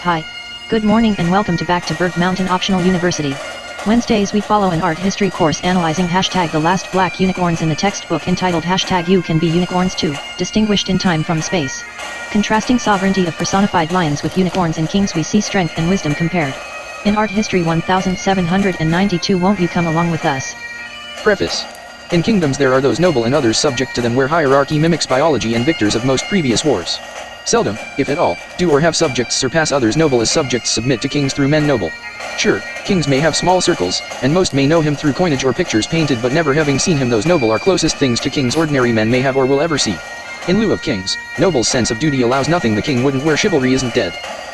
Hi. Good morning and welcome to Back to Berg Mountain Optional University. Wednesdays we follow an art history course analyzing hashtag the last black unicorns in the textbook entitled hashtag you can be unicorns too, distinguished in time from space. Contrasting sovereignty of personified lions with unicorns and kings, we see strength and wisdom compared. In art history 1792, won't you come along with us? Preface. In kingdoms there are those noble and others subject to them, where hierarchy mimics biology and victors of most previous wars. Seldom, if at all, do or have subjects surpass others noble as subjects submit to kings through men noble. Sure, kings may have small circles, and most may know him through coinage or pictures painted, but never having seen him, those noble are closest things to kings ordinary men may have or will ever see. In lieu of kings, noble's sense of duty allows nothing the king wouldn't, where chivalry isn't dead.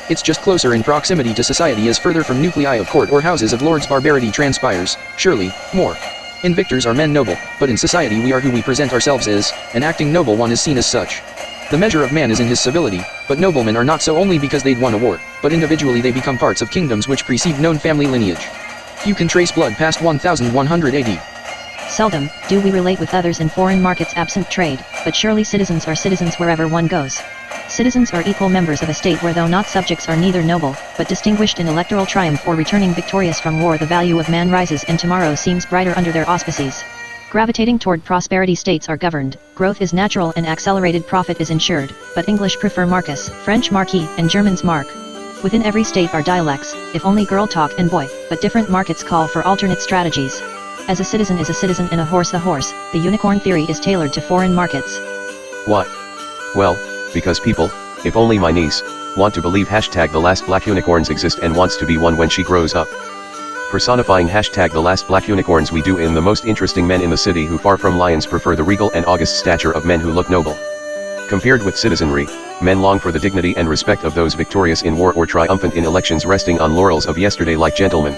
It's just closer in proximity to society, as further from nuclei of court or houses of lords barbarity transpires, surely, more. In victors are men noble, but in society we are who we present ourselves as, and acting noble one is seen as such. The measure of man is in his civility, but noblemen are not so only because they'd won a war, but individually they become parts of kingdoms which precede known family lineage. You can trace blood past 1100 AD. Seldom do we relate with others in foreign markets absent trade, but surely citizens are citizens wherever one goes. Citizens are equal members of a state where, though not subjects, are neither noble, but distinguished in electoral triumph or returning victorious from war. The value of man rises and tomorrow seems brighter under their auspices. Gravitating toward prosperity, states are governed, growth is natural and accelerated profit is ensured, but English prefer Marcus, French Marquis, and Germans Mark. Within every state are dialects, if only girl talk and boy, but different markets call for alternate strategies. As a citizen is a citizen and a horse, the unicorn theory is tailored to foreign markets. Why? Well, because people, if only my niece, want to believe hashtag the last black unicorns exist and wants to be one when she grows up. Personifying hashtag the last black unicorns, we do in the most interesting men in the city who, far from lions, prefer the regal and august stature of men who look noble. Compared with citizenry, men long for the dignity and respect of those victorious in war or triumphant in elections, resting on laurels of yesterday like gentlemen.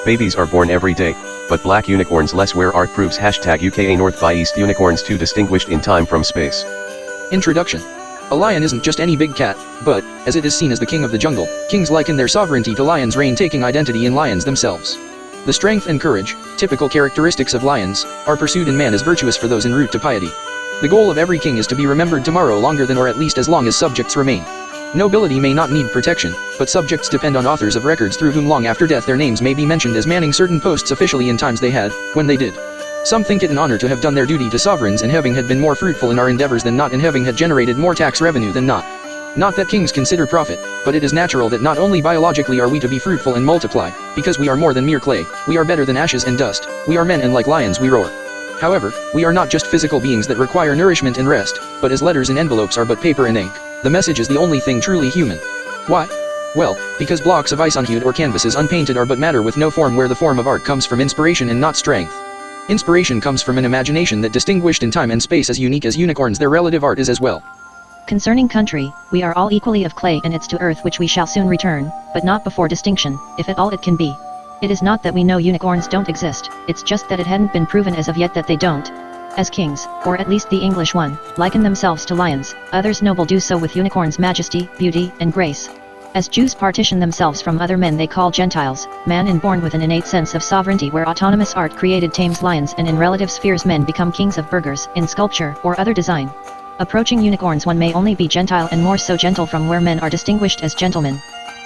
Babies are born every day, but black unicorns less, where art proves hashtag UKA North by East unicorns too, distinguished in time from space. Introduction. A lion isn't just any big cat, but, as it is seen as the king of the jungle, kings liken their sovereignty to lions' reign, taking identity in lions themselves. The strength and courage, typical characteristics of lions, are pursued in man as virtuous for those en route to piety. The goal of every king is to be remembered tomorrow longer than, or at least as long as, subjects remain. Nobility may not need protection, but subjects depend on authors of records through whom long after death their names may be mentioned as manning certain posts officially in times they had, when they did. Some think it an honor to have done their duty to sovereigns, and having had been more fruitful in our endeavors than not, and having had generated more tax revenue than not. Not that kings consider profit, but it is natural that not only biologically are we to be fruitful and multiply, because we are more than mere clay, we are better than ashes and dust, we are men and like lions we roar. However, we are not just physical beings that require nourishment and rest, but as letters in envelopes are but paper and ink, the message is the only thing truly human. Why? Well, because blocks of ice unhued or canvases unpainted are but matter with no form, where the form of art comes from inspiration and not strength. Inspiration comes from an imagination that, distinguished in time and space as unique as unicorns, their relative art is as well. Concerning country, we are all equally of clay, and it's to earth which we shall soon return, but not before distinction, if at all it can be. It is not that we know unicorns don't exist, it's just that it hadn't been proven as of yet that they don't. As kings, or at least the English one, liken themselves to lions, others noble do so with unicorns' majesty, beauty, and grace. As Jews partition themselves from other men they call Gentiles, man and born with an innate sense of sovereignty, where autonomous art created tames lions, and in relative spheres men become kings of burghers, in sculpture or other design. Approaching unicorns one may only be Gentile, and more so gentle, from where men are distinguished as gentlemen.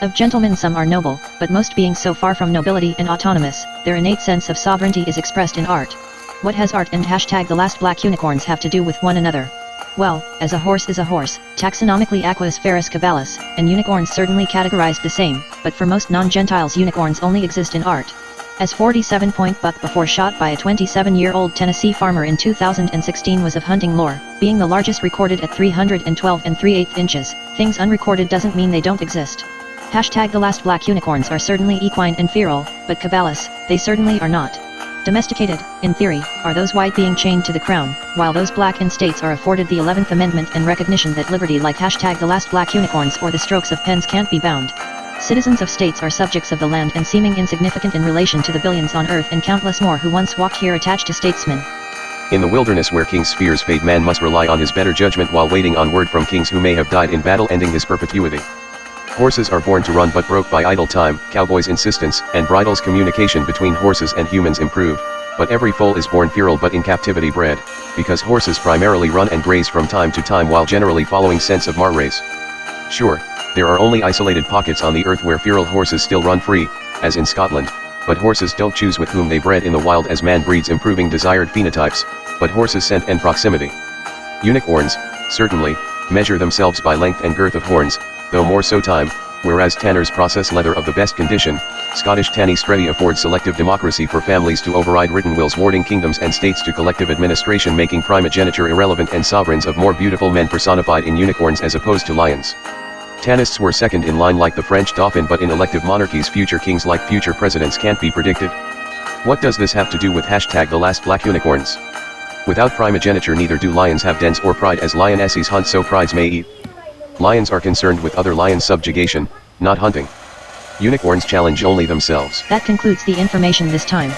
Of gentlemen some are noble, but most being so far from nobility and autonomous, their innate sense of sovereignty is expressed in art. What has art and hashtag the last black unicorns have to do with one another? Well, as a horse is a horse, taxonomically aquas feris cabalus, and unicorns certainly categorized the same, but for most non-Gentiles unicorns only exist in art. As 47-point buck before shot by a 27-year-old Tennessee farmer in 2016 was of hunting lore, being the largest recorded at 312 3/8 inches, things unrecorded doesn't mean they don't exist. Hashtag the last black unicorns are certainly equine and feral, but cabalus, they certainly are not. Domesticated, in theory, are those white being chained to the crown, while those black in states are afforded the 11th Amendment and recognition that liberty, like hashtag the last black unicorns or the strokes of pens, can't be bound. Citizens of states are subjects of the land and seeming insignificant in relation to the billions on earth and countless more who once walked here attached to statesmen. In the wilderness where king's spheres fade, man must rely on his better judgment while waiting on word from kings who may have died in battle, ending his perpetuity. Horses are born to run but broke by idle time, cowboys' insistence, and bridles. Communication between horses and humans improve, but every foal is born feral but in captivity bred, because horses primarily run and graze from time to time while generally following scents of mar race. Sure, There are only isolated pockets on the earth where feral horses still run free, as in Scotland, but horses don't choose with whom they bred in the wild as man breeds, improving desired phenotypes, but horses scent and proximity. Unicorns, certainly, measure themselves by length and girth of horns, though more so time, whereas tanners process leather of the best condition. Scottish tanny streti afford selective democracy for families to override written wills warding kingdoms and states to collective administration, making primogeniture irrelevant, and sovereigns of more beautiful men personified in unicorns as opposed to lions. Tannists were second in line like the French dauphin, but in elective monarchies future kings like future presidents can't be predicted. What does this have to do with the last black unicorns? Without primogeniture neither do lions have dens or pride, as lionesses hunt so prides may eat. Lions are concerned with other lions' subjugation, not hunting. Unicorns challenge only themselves. That concludes the information this time.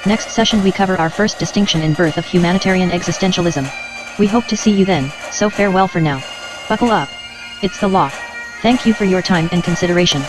Next session we cover our first distinction in birth of humanitarian existentialism. We hope to see you then, so farewell for now. Buckle up. It's the law. Thank you for your time and consideration.